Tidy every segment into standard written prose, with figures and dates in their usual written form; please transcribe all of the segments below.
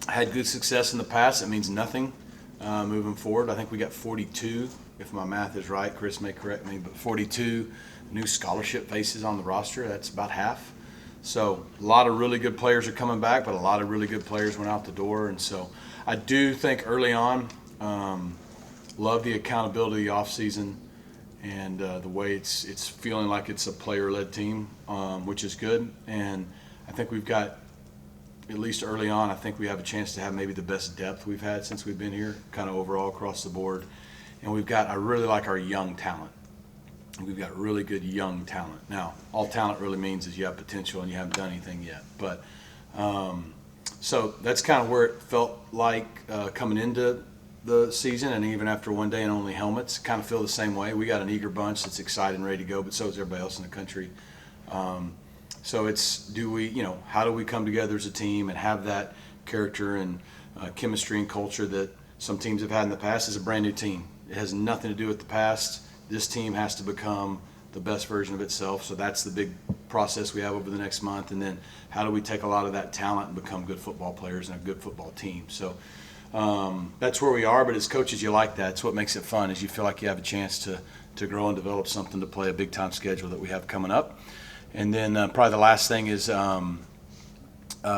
had good success in the past. It means nothing moving forward. I think we got 42, if my math is right. Chris may correct me, but 42 new scholarship faces on the roster. That's about half. So a lot of really good players are coming back, but a lot of really good players went out the door. And so I do think early on, love the accountability of the offseason and the way it's feeling like it's a player-led team, which is good. And I think we've got, at least early on, I think we have a chance to have maybe the best depth we've had since we've been here, kind of overall across the board. And I really like our young talent. We've got really good young talent. Now, all talent really means is you have potential and you haven't done anything yet. But so that's kind of where it felt like coming into the season, and even after one day and only helmets, kind of feel the same way. We got an eager bunch that's excited and ready to go, but so is everybody else in the country. So it's, how do we come together as a team and have that character and chemistry and culture that some teams have had in the past? As a brand new team, it has nothing to do with the past. This team has to become the best version of itself. So that's the big process we have over the next month. And then how do we take a lot of that talent and become good football players and a good football team? So that's where we are. But as coaches, you like that. It's what makes it fun, is you feel like you have a chance to grow and develop something to play a big-time schedule that we have coming up. And then probably the last thing is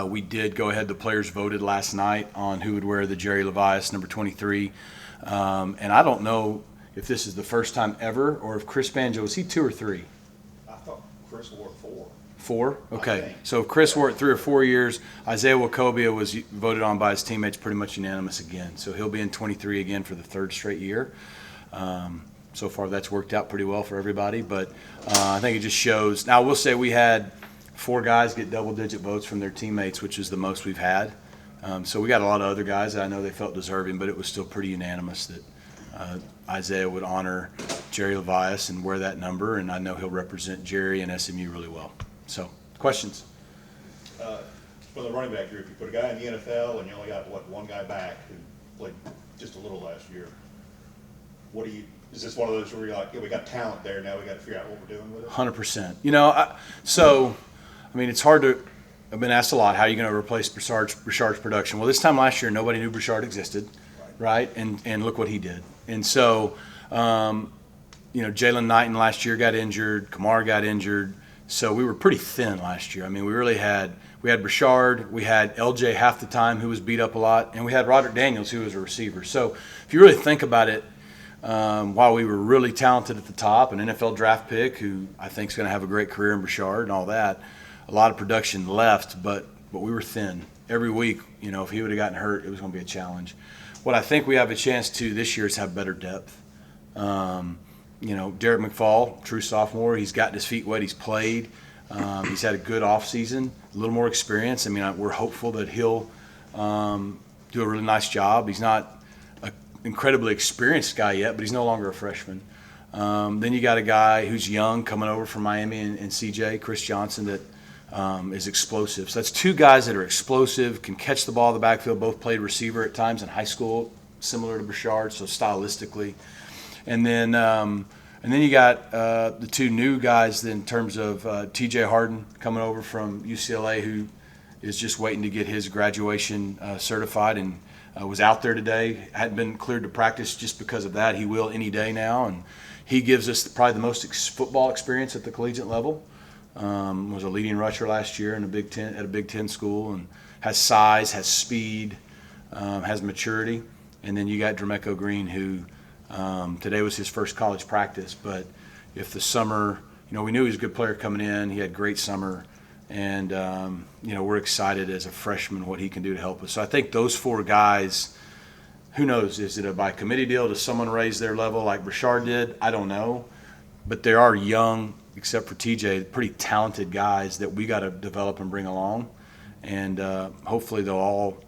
we did go ahead. The players voted last night on who would wear the Jerry Levias number 23. And I don't know if this is the first time ever, or if Chris Banjo, is he 2 or 3? I thought Chris wore 4. 4? Okay. So if Chris wore it 3 or 4 years, Isaiah Wacobia was voted on by his teammates pretty much unanimous again. So he'll be in 23 again for the 3rd straight year. So far that's worked out pretty well for everybody. But I think it just shows. Now, I will say we had 4 guys get double-digit votes from their teammates, which is the most we've had. So we got a lot of other guys that I know they felt deserving, but it was still pretty unanimous that Isaiah would honor Jerry Levias and wear that number, and I know he'll represent Jerry and SMU really well. So, questions? For the running back group, you put a guy in the NFL and you only got, one guy back who played just a little last year. Is this one of those where you're like, we got talent there, now we got to figure out what we're doing with it? 100%. It's hard to – I've been asked a lot, how are you going to replace Broussard's production? Well, this time last year, nobody knew Broussard existed, right? And look what he did. And so, Jalen Knighton last year got injured. Kamar got injured. So we were pretty thin last year. I mean, we had Broussard, we had LJ half the time, who was beat up a lot, and we had Roderick Daniels, who was a receiver. So if you really think about it, while we were really talented at the top, an NFL draft pick who I think is going to have a great career in Broussard and all that, a lot of production left, but we were thin. Every week, if he would have gotten hurt, it was going to be a challenge. What I think we have a chance to this year is have better depth. Derek McFall, true sophomore, he's gotten his feet wet, he's played. He's had a good offseason, a little more experience. We're hopeful that he'll do a really nice job. He's not an incredibly experienced guy yet, but he's no longer a freshman. Then you got a guy who's young coming over from Miami and CJ, Chris Johnson, that is explosive. So that's 2 guys that are explosive, can catch the ball in the backfield, both played receiver at times in high school, similar to Broussard, so stylistically. And then you got the 2 new guys in terms of TJ Harden coming over from UCLA, who is just waiting to get his graduation certified and was out there today. Hadn't been cleared to practice just because of that. He will any day now, and he gives us probably the most football experience at the collegiate level. Was a leading rusher last year in at a Big Ten school, and has size, has speed, has maturity. And then you got Dremeco Green, who today was his first college practice. But if the summer, we knew he was a good player coming in. He had a great summer, and we're excited as a freshman what he can do to help us. So I think those 4 guys. Who knows? Is it a by committee deal? Does someone raise their level like Broussard did? I don't know, but there are young, except for TJ, pretty talented guys that we got to develop and bring along, and hopefully they'll all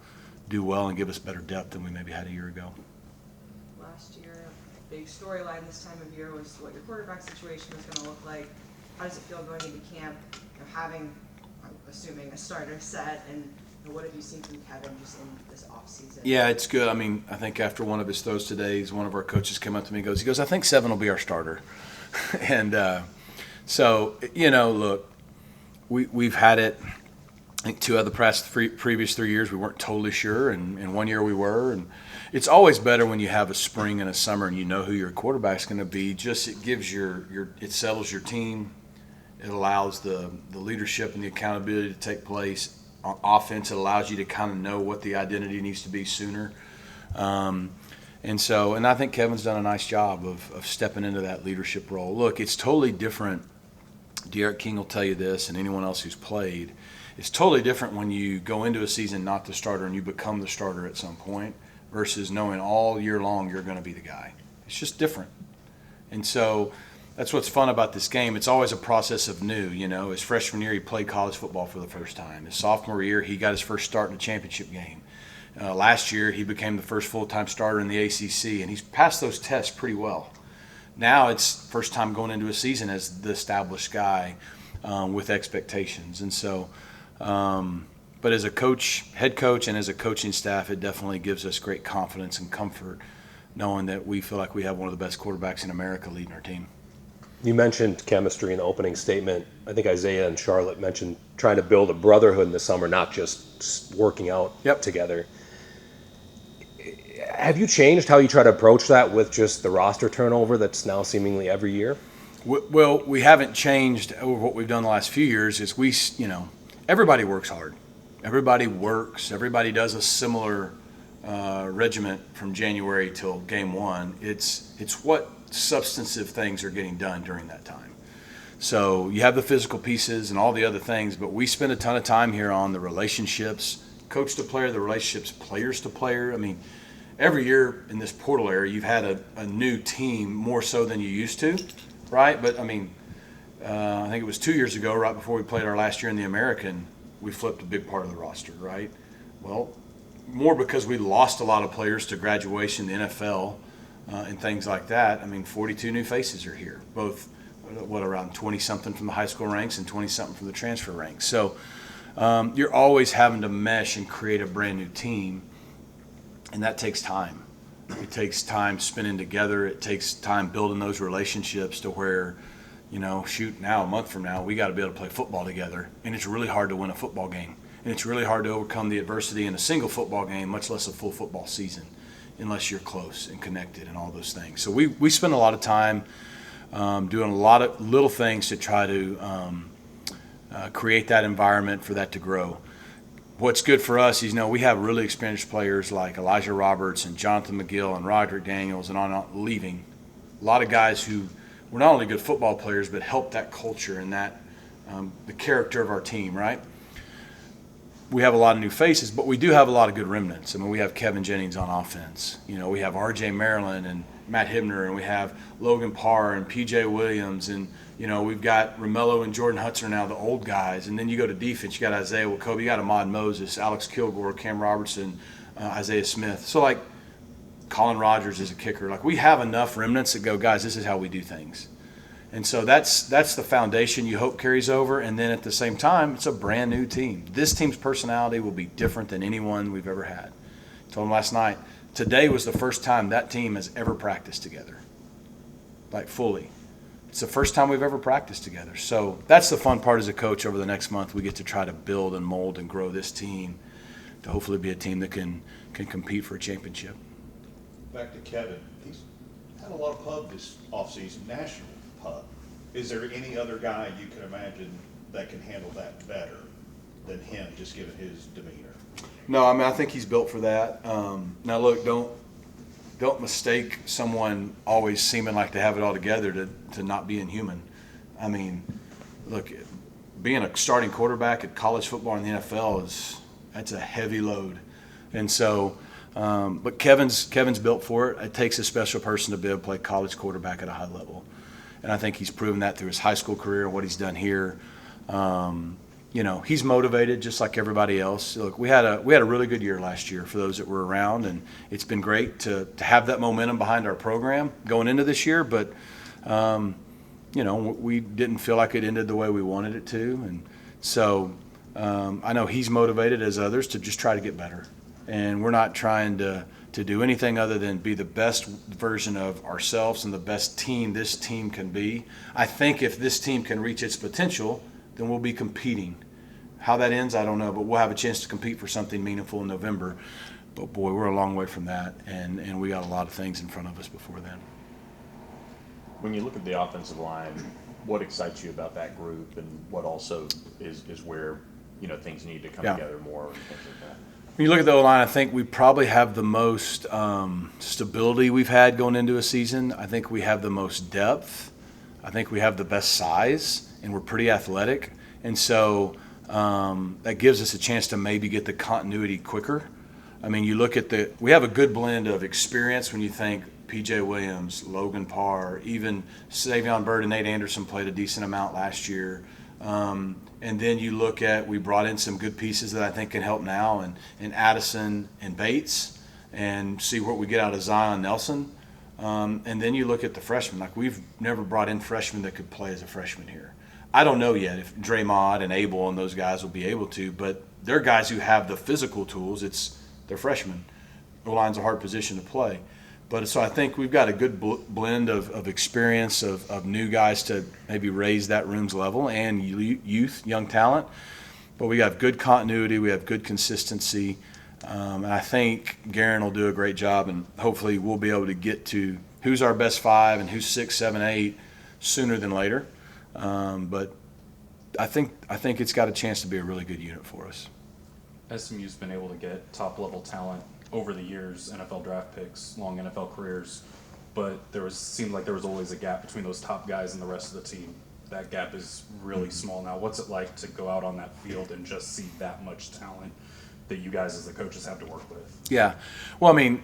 do well and give us better depth than we maybe had a year ago. Last year, a big storyline this time of year was what your quarterback situation was going to look like. How does it feel going into camp, having, I'm assuming, a starter set, and what have you seen from Kevin just in this offseason? Yeah, it's good. I think after one of his throws today, one of our coaches came up to me and goes, I think 7 will be our starter. And so, look, we've had it think 2 of the previous 3 years we weren't totally sure, and 1 year we were. And it's always better when you have a spring and a summer and you know who your quarterback's going to be. Just it gives it settles your team. It allows the leadership and the accountability to take place. On offense, it allows you to kind of know what the identity needs to be sooner. And I think Kevin's done a nice job of stepping into that leadership role. Look, it's totally different. Derek King will tell you this, and anyone else who's played. It's totally different when you go into a season not the starter and you become the starter at some point versus knowing all year long you're going to be the guy. It's just different. And so that's what's fun about this game. It's always a process of new. His freshman year, he played college football for the first time. His sophomore year, he got his first start in a championship game. Last year, he became the first full-time starter in the ACC, and he's passed those tests pretty well. Now it's first time going into a season as the established guy with expectations. And so, but as a coach, head coach, and as a coaching staff, it definitely gives us great confidence and comfort knowing that we feel like we have one of the best quarterbacks in America leading our team. You mentioned chemistry in the opening statement. I think Isaiah and Charlotte mentioned trying to build a brotherhood in the summer, not just working out together. Have you changed how you try to approach that with just the roster turnover that's now seemingly every year? Well, we haven't changed over what we've done the last few years. Is everybody works hard. Everybody works. Everybody does a similar regiment from January till game one. It's what substantive things are getting done during that time. So you have the physical pieces and all the other things, but we spend a ton of time here on the relationships, coach to player, the relationships, players to player. I mean, every year in this portal era, you've had a new team more so than you used to, right? But, I mean, I think it was 2 years ago, right before we played our last year in the American, we flipped a big part of the roster, right? Well, more because we lost a lot of players to graduation, the NFL, and things like that. I mean, 42 new faces are here, both, around 20-something from the high school ranks and 20-something from the transfer ranks. So you're always having to mesh and create a brand new team. And that takes time. It takes time spending together. It takes time building those relationships to where, now a month from now, we got to be able to play football together. And it's really hard to win a football game. And it's really hard to overcome the adversity in a single football game, much less a full football season, unless you're close and connected and all those things. So we spend a lot of time doing a lot of little things to try to create that environment for that to grow. What's good for us is, we have really experienced players like Elijah Roberts and Jonathan McGill and Roderick Daniels and on leaving. A lot of guys who were not only good football players but helped that culture and that the character of our team, right? We have a lot of new faces, but we do have a lot of good remnants. I mean, we have Kevin Jennings on offense. We have R.J. Maryland and Matt Hibner, and we have Logan Parr and P.J. Williams, and we've got Romello and Jordan Hudson now, the old guys. And then you go to defense, you got Isaiah Wakobe, you got Ahmad Moses, Alex Kilgore, Cam Robertson, Isaiah Smith. So, like, Colin Rogers is a kicker. Like, we have enough remnants that go, guys, this is how we do things. And so that's the foundation you hope carries over. And then at the same time, it's a brand new team. This team's personality will be different than anyone we've ever had. I told him last night, today was the first time that team has ever practiced together, like fully. It's the first time we've ever practiced together. So that's the fun part as a coach. Over the next month, we get to try to build and mold and grow this team to hopefully be a team that can compete for a championship. Back to Kevin. He's had a lot of pub this offseason, national pub. Is there any other guy you can imagine that can handle that better than him, just given his demeanor? No, I mean, I think he's built for that. Now, look, don't mistake someone always seeming like they have it all together to not being human. I mean, look, being a starting quarterback at college football in the NFL that's a heavy load. And so, but Kevin's built for it. It takes a special person to be able to play college quarterback at a high level. And I think he's proven that through his high school career and what he's done here. He's motivated just like everybody else. Look, we had a really good year last year for those that were around, and it's been great to have that momentum behind our program going into this year. But we didn't feel like it ended the way we wanted it to, and so I know he's motivated as others to just try to get better. And we're not trying to do anything other than be the best version of ourselves and the best team this team can be. I think if this team can reach its potential, then we'll be competing. How that ends, I don't know, but we'll have a chance to compete for something meaningful in November. But boy, we're a long way from that, and we got a lot of things in front of us before then. When you look at the offensive line, what excites you about that group, and what also is where, you know, things need to come together more and things like that? When you look at the O-line, I think we probably have the most stability we've had going into a season. I think we have the most depth. I think we have the best size, and we're pretty athletic. And so that gives us a chance to maybe get the continuity quicker. I mean, you look at we have a good blend of experience when you think P.J. Williams, Logan Parr, even Savion Byrd and Nate Anderson played a decent amount last year. And then you look at, we brought in some good pieces that I think can help now, and Addison and Bates, and see what we get out of Zion Nelson. And then you look at the freshmen. Like, we've never brought in freshmen that could play as a freshman here. I don't know yet if Draymond and Abel and those guys will be able to, but they're guys who have the physical tools. They're freshmen. O-line's a hard position to play. But so I think we've got a good blend of experience of new guys to maybe raise that room's level, and youth, young talent. But we have good continuity. We have good consistency. And I think Guerin will do a great job, and hopefully we'll be able to get to who's our best 5 and who's 6, 7, 8 sooner than later. But I think it's got a chance to be a really good unit for us. SMU's been able to get top-level talent over the years, NFL draft picks, long NFL careers, but seemed like there was always a gap between those top guys and the rest of the team. That gap is really small now. What's it like to go out on that field and just see that much talent that you guys as the coaches have to work with? Yeah. Well, I mean,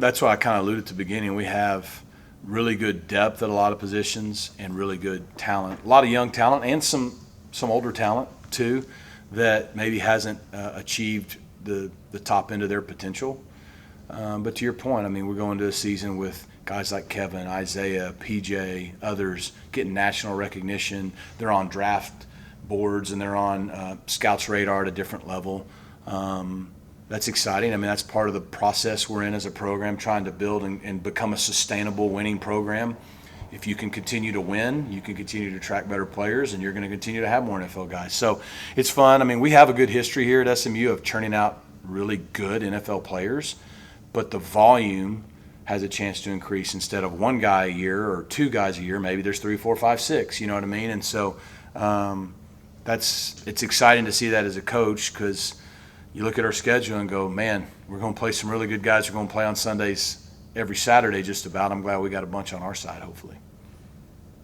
that's why I kind of alluded to the beginning. We have really good depth at a lot of positions and really good talent. A lot of young talent and some older talent too that maybe hasn't achieved the top end of their potential. But to your point, I mean, we're going to a season with guys like Kevin, Isaiah, PJ, others getting national recognition. They're on draft boards and they're on scouts' radar at a different level. That's exciting. I mean, that's part of the process we're in as a program, trying to build and become a sustainable winning program. If you can continue to win, you can continue to attract better players, and you're going to continue to have more NFL guys. So it's fun. I mean, we have a good history here at SMU of churning out really good NFL players, but the volume has a chance to increase. Instead of one guy a year or 2 guys a year, maybe there's 3, 4, 5, 6. You know what I mean? And so it's exciting to see that as a coach, because you look at our schedule and go, man, we're going to play some really good guys. We're going to play on Sundays every Saturday just about. I'm glad we got a bunch on our side, hopefully.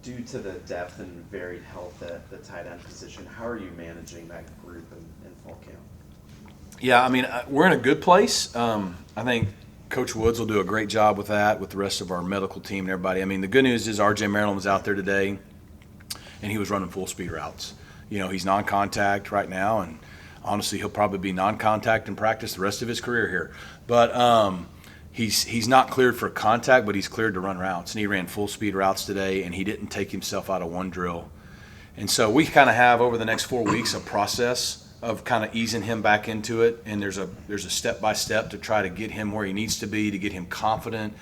Due to the depth and varied health at the tight end position, how are you managing that group in fall camp? Yeah, I mean, we're in a good place. I think Coach Woods will do a great job with that, with the rest of our medical team and everybody. I mean, the good news is R.J. Maryland was out there today, and he was running full-speed routes. You know, he's non-contact right now, and honestly, he'll probably be non-contact in practice the rest of his career here. But he's not cleared for contact, but he's cleared to run routes. And he ran full-speed routes today, and he didn't take himself out of one drill. And so we kind of have, over the next 4 weeks, a process of kind of easing him back into it. And there's a step-by-step to try to get him where he needs to be, to get him confident,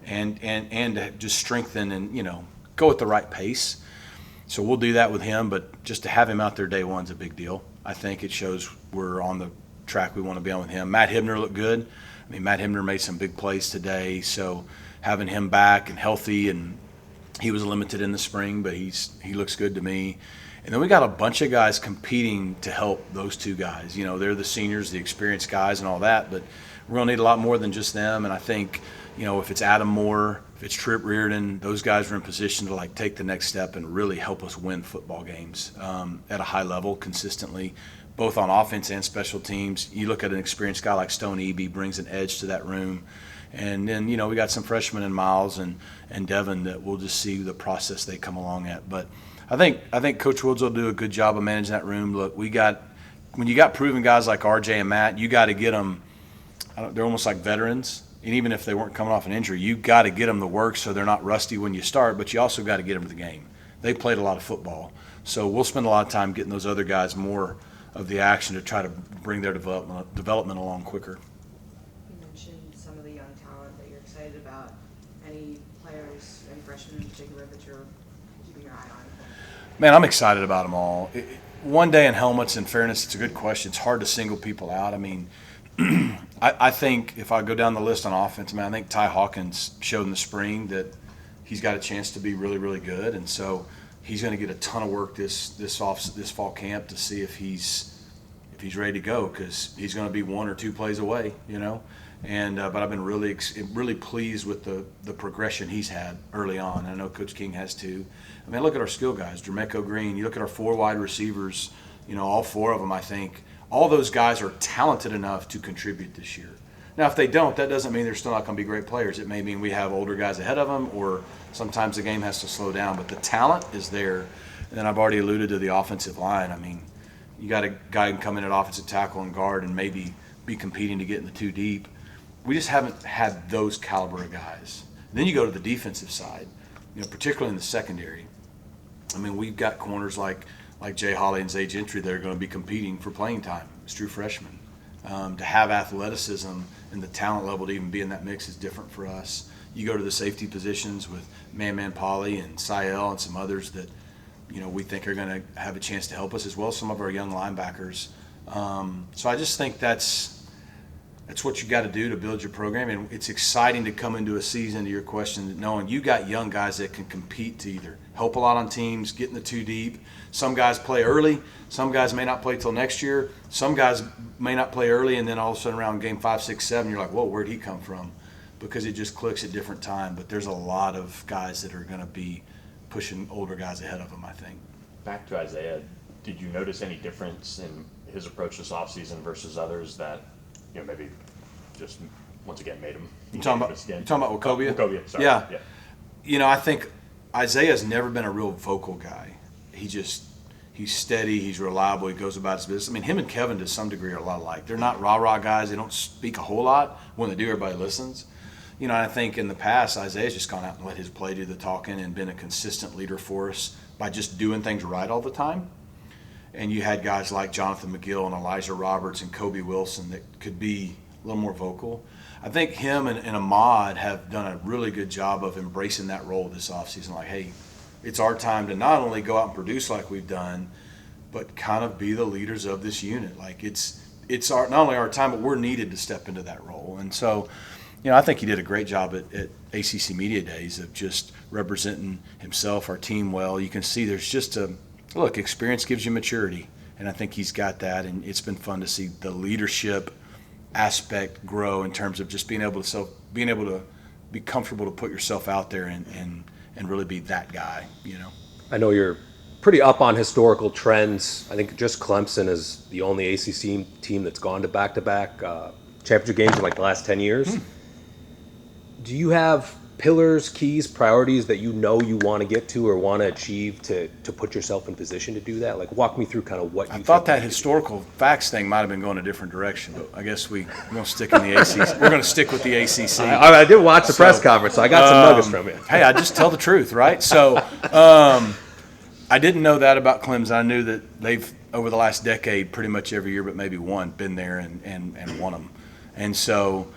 and to just strengthen and, you know, go at the right pace. So we'll do that with him, but just to have him out there day one's a big deal. I think it shows we're on the track we want to be on with him. Matt Hibner looked good. I mean, Matt Hibner made some big plays today, so having him back and healthy, and he was limited in the spring, but he looks good to me. And then we got a bunch of guys competing to help those 2 guys. You know, they're the seniors, the experienced guys and all that, but we're going to need a lot more than just them. And I think, you know, if it's Adam Moore, if it's Tripp Reardon, those guys are in position to, like, take the next step and really help us win football games at a high level consistently, both on offense and special teams. You look at an experienced guy like Stone Eby, brings an edge to that room. And then, you know, we got some freshmen in Miles and Devin that we'll just see the process they come along at. But I think Coach Woods will do a good job of managing that room. Look, when you got proven guys like RJ and Matt, you got to get them. They're almost like veterans. And even if they weren't coming off an injury, you got to get them to work so they're not rusty when you start, but you also got to get them to the game. They played a lot of football. So we'll spend a lot of time getting those other guys more of the action to try to bring their development along quicker. You mentioned some of the young talent that you're excited about. Any players, any freshmen in particular that you're keeping your eye on? Man, I'm excited about them all. one day in helmets, in fairness, it's a good question. It's hard to single people out. I mean, I think if I go down the list on offense, I think Ty Hawkins showed in the spring that he's got a chance to be really, really good, and so he's going to get a ton of work this fall camp to see if he's ready to go, because he's going to be 1 or 2 plays away, And but I've been really pleased with the progression he's had early on. I know Coach King has too. I mean, look at our skill guys, Jermeco Green. You look at our 4 wide receivers. All 4 of them. I think all those guys are talented enough to contribute this year. Now, if they don't, that doesn't mean they're still not going to be great players. It may mean we have older guys ahead of them, or sometimes the game has to slow down. But the talent is there. And then I've already alluded to the offensive line. I mean, you got a guy who can come in at offensive tackle and guard and maybe be competing to get in the 2 deep. We just haven't had those caliber of guys. And then you go to the defensive side, particularly in the secondary. I mean, we've got corners like Jay Holly and Zay Gentry that are going to be competing for playing time as true freshmen. To have athleticism and the talent level to even be in that mix is different for us. You go to the safety positions with Man Polly and Sael and some others that we think are going to have a chance to help us, as well as some of our young linebackers. So I just think that's what you got to do to build your program, and it's exciting to come into a season, to your question, knowing you got young guys that can compete to either help a lot on teams, get in the 2 deep. Some guys play early, some guys may not play till next year, some guys may not play early, and then all of a sudden around game 5, 6, 7, you're like, whoa, where'd he come from? Because it just clicks at different time. But there's a lot of guys that are going to be pushing older guys ahead of them, I think. Back to Isaiah, did you notice any difference in his approach this offseason versus others that maybe just once again made him? You talking about Wachovia? Wachovia, sorry. Yeah. I think Isaiah's never been a real vocal guy. He's steady, he's reliable, he goes about his business. I mean, him and Kevin to some degree are a lot alike. They're not rah-rah guys. They don't speak a whole lot. When they do, everybody listens. And I think in the past, Isaiah's just gone out and let his play do the talking and been a consistent leader for us by just doing things right all the time. And you had guys like Jonathan McGill and Elijah Roberts and Kobe Wilson that could be a little more vocal. I think him and Ahmad have done a really good job of embracing that role this offseason. Like, hey, it's our time to not only go out and produce like we've done, but kind of be the leaders of this unit. Like it's not only our time, but we're needed to step into that role. And so, I think he did a great job at ACC Media Days of just representing himself, our team well. You can see there's just experience gives you maturity, and I think he's got that, and it's been fun to see the leadership aspect grow in terms of just being able to be comfortable to put yourself out there and really be that guy. I know you're pretty up on historical trends. I think just Clemson is the only ACC team that's gone to back-to-back championship games in the last 10 years. Do you have pillars, keys, priorities that you want to get to or want to achieve to put yourself in position to do that? Walk me through kind of what you I thought that historical facts thing might have been going a different direction, but I guess we're going to stick in the ACC. We're going to stick with the ACC. I did watch the press conference, so I got some nuggets from you. Hey, I just tell the truth, right? So I didn't know that about Clemson. I knew that they've, over the last decade, pretty much every year but maybe one, been there and won them. And so,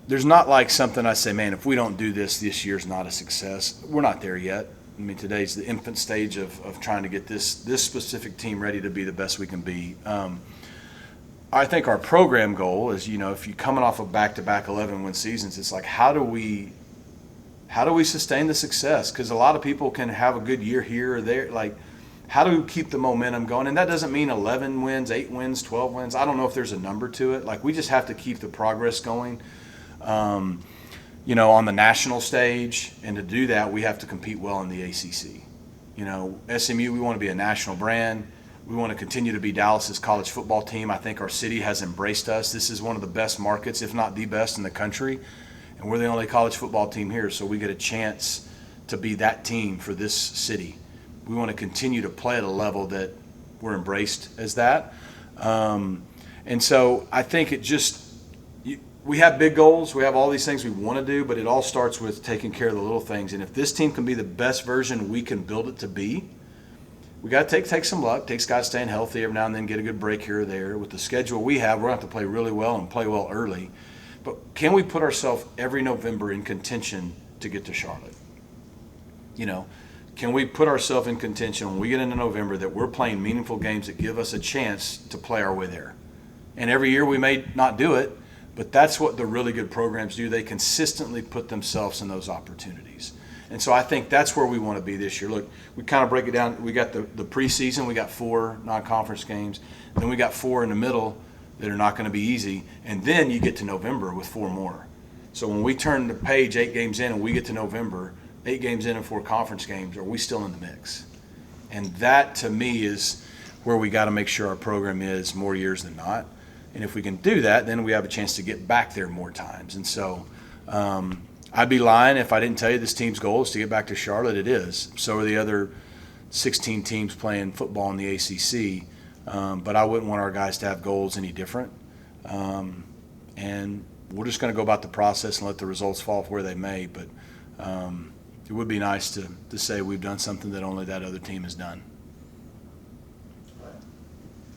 there's not something I say, man, if we don't do this year's not a success. We're not there yet. I mean, today's the infant stage of trying to get this specific team ready to be the best we can be. I think our program goal is, if you're coming off of back-to-back 11-win seasons, it's like, how do we sustain the success? Because a lot of people can have a good year here or there. How do we keep the momentum going? And that doesn't mean 11 wins, 8 wins, 12 wins. I don't know if there's a number to it. We just have to keep the progress going, on the national stage. And to do that, we have to compete well in the ACC. SMU, we want to be a national brand. We want to continue to be Dallas's college football team. I think our city has embraced us. This is one of the best markets, if not the best in the country. And we're the only college football team here, so we get a chance to be that team for this city. We want to continue to play at a level that we're embraced as that. And so I think we have big goals. We have all these things we want to do, but it all starts with taking care of the little things. And if this team can be the best version we can build it to be, we got to take some luck. Takes guys staying healthy every now and then, get a good break here or there. With the schedule we have, we're going to have to play really well and play well early. But can we put ourselves every November in contention to get to Charlotte? can we put ourselves in contention when we get into November that we're playing meaningful games that give us a chance to play our way there? And every year we may not do it, but that's what the really good programs do. They consistently put themselves in those opportunities. And so I think that's where we want to be this year. Look, we kind of break it down. We got the preseason, we got 4 non-conference games. Then we got 4 in the middle that are not going to be easy. And then you get to November with 4 more. So when we turn the page 8 games in and we get to November, 8 games in and 4 conference games, are we still in the mix? And that, to me, is where we got to make sure our program is more years than not. And if we can do that, then we have a chance to get back there more times. And so I'd be lying if I didn't tell you this team's goal is to get back to Charlotte. It is. So are the other 16 teams playing football in the ACC. But I wouldn't want our guys to have goals any different. And we're just going to go about the process and let the results fall where they may. But it would be nice to say we've done something that only that other team has done.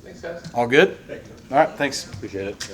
Thanks, guys. All good? Thank you. All right, thanks. Appreciate it.